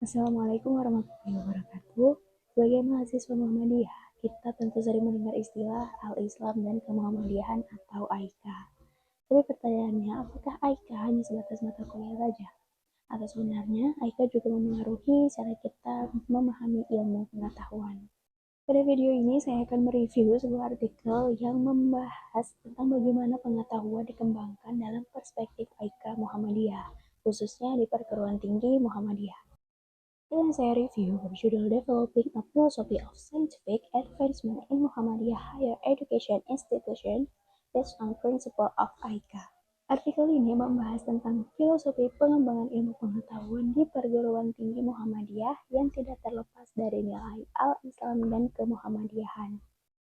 Assalamualaikum warahmatullahi wabarakatuh. Sebagai mahasiswa Muhammadiyah, kita tentu sering mendengar istilah Al-Islam dan Kemuhammadiyahan atau AIKA. Tapi pertanyaannya, apakah AIKA hanya sebatas mata kuliah saja? Atau sebenarnya AIKA juga memengaruhi cara kita memahami ilmu pengetahuan? Pada video ini saya akan mereview sebuah artikel yang membahas tentang bagaimana pengetahuan dikembangkan dalam perspektif AIKA Muhammadiyah, khususnya di perguruan tinggi Muhammadiyah. Yang saya review berjudul Developing a Philosophy of Scientific Advancement in Muhammadiyah Higher Education Institution Based on Principle of AIKA. Artikel ini membahas tentang filosofi pengembangan ilmu pengetahuan di perguruan tinggi Muhammadiyah yang tidak terlepas dari nilai al-Islam dan kemuhammadiyahan.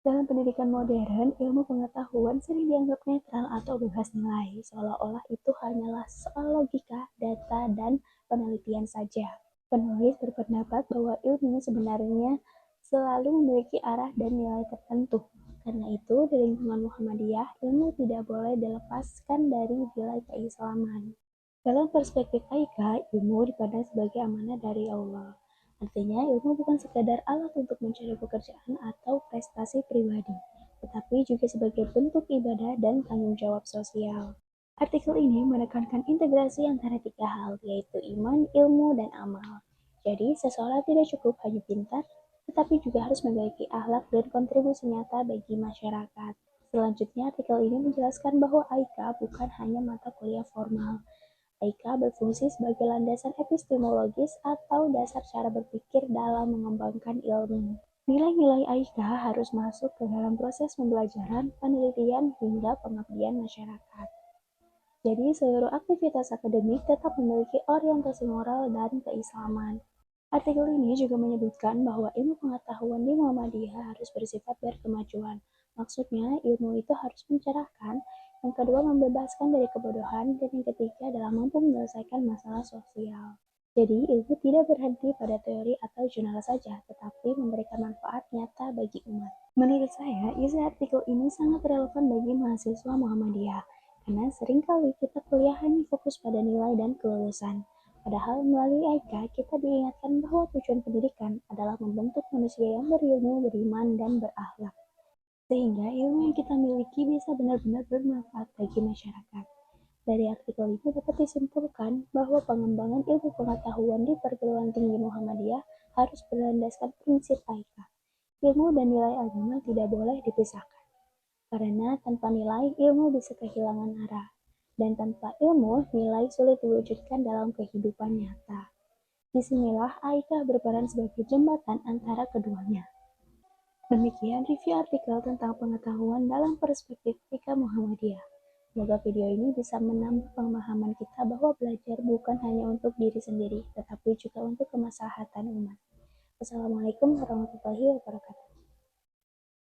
Dalam pendidikan modern, ilmu pengetahuan sering dianggap netral atau bebas nilai, seolah-olah itu hanyalah soal logika, data, dan penelitian saja. Penulis berpendapat bahwa ilmu sebenarnya selalu memiliki arah dan nilai tertentu. Karena itu, di lingkungan Muhammadiyah, ilmu tidak boleh dilepaskan dari nilai keislaman. Dalam perspektif AIKA, ilmu dipandang sebagai amanah dari Allah. Artinya, ilmu bukan sekadar alat untuk mencari pekerjaan atau prestasi pribadi, tetapi juga sebagai bentuk ibadah dan tanggung jawab sosial. Artikel ini menekankan integrasi antara tiga hal, yaitu iman, ilmu, dan amal. Jadi, seseorang tidak cukup hanya pintar, tetapi juga harus memiliki akhlak dan kontribusi nyata bagi masyarakat. Selanjutnya, artikel ini menjelaskan bahwa AIKA bukan hanya mata kuliah formal. AIKA berfungsi sebagai landasan epistemologis atau dasar cara berpikir dalam mengembangkan ilmu. Nilai-nilai AIKA harus masuk ke dalam proses pembelajaran, penelitian, hingga pengabdian masyarakat. Jadi, seluruh aktivitas akademik tetap memiliki orientasi moral dan keislaman. Artikel ini juga menyebutkan bahwa ilmu pengetahuan di Muhammadiyah harus bersifat berkemajuan. Maksudnya, ilmu itu harus mencerahkan, yang kedua membebaskan dari kebodohan, dan yang ketiga adalah mampu menyelesaikan masalah sosial. Jadi, ilmu tidak berhenti pada teori atau jurnal saja, tetapi memberikan manfaat nyata bagi umat. Menurut saya, isi artikel ini sangat relevan bagi mahasiswa Muhammadiyah, karena seringkali kita kuliah hanya fokus pada nilai dan kelulusan. Padahal melalui AIKA, kita diingatkan bahwa tujuan pendidikan adalah membentuk manusia yang berilmu, beriman, dan berakhlak. Sehingga ilmu yang kita miliki bisa benar-benar bermanfaat bagi masyarakat. Dari artikel ini dapat disimpulkan bahwa pengembangan ilmu pengetahuan di perguruan tinggi Muhammadiyah harus berlandaskan prinsip AIKA. Ilmu dan nilai agama tidak boleh dipisahkan. Karena tanpa nilai, ilmu bisa kehilangan arah. Dan tanpa ilmu, nilai sulit diwujudkan dalam kehidupan nyata. Disinilah AIKA berperan sebagai jembatan antara keduanya. Demikian review artikel tentang pengetahuan dalam perspektif AIKA Muhammadiyah. Semoga video ini bisa menambah pemahaman kita bahwa belajar bukan hanya untuk diri sendiri, tetapi juga untuk kemaslahatan umat. Wassalamualaikum warahmatullahi wabarakatuh.